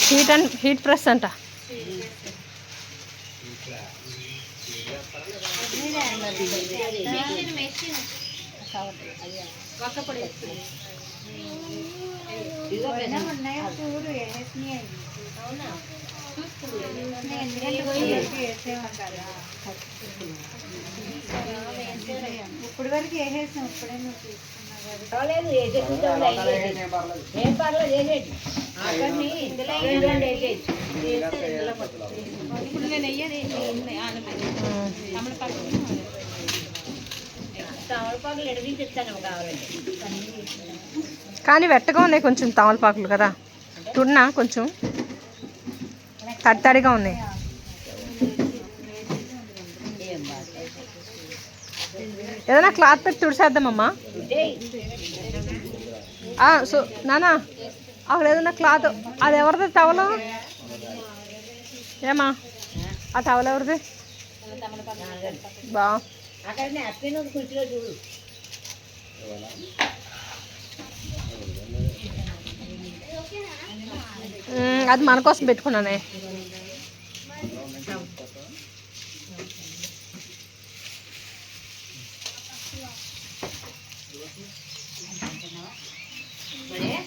Heat press అంట. ఇప్పుడు వరకు వేసేసాం. ఇప్పుడే నువ్వు ఇప్పుడు నేను వెయ్యని తమలపాకులు ఎడదీసి ఇస్తాను కావాలంటే. కానీ వెట్టగా ఉన్నాయి కొంచెం తమలపాకులు కదా, తున్నా కొంచెం తడితడిగా ఉన్నాయి. ఏదైనా క్లాత్ పెట్టి తుడిసేద్దామమ్మా. సో నానా అక్కడ ఏదైనా క్లాత్, అది ఎవరిది టవలు? ఏమా ఆ టవల్ ఎవరిది? బా అది మన కోసం పెట్టుకున్నానే.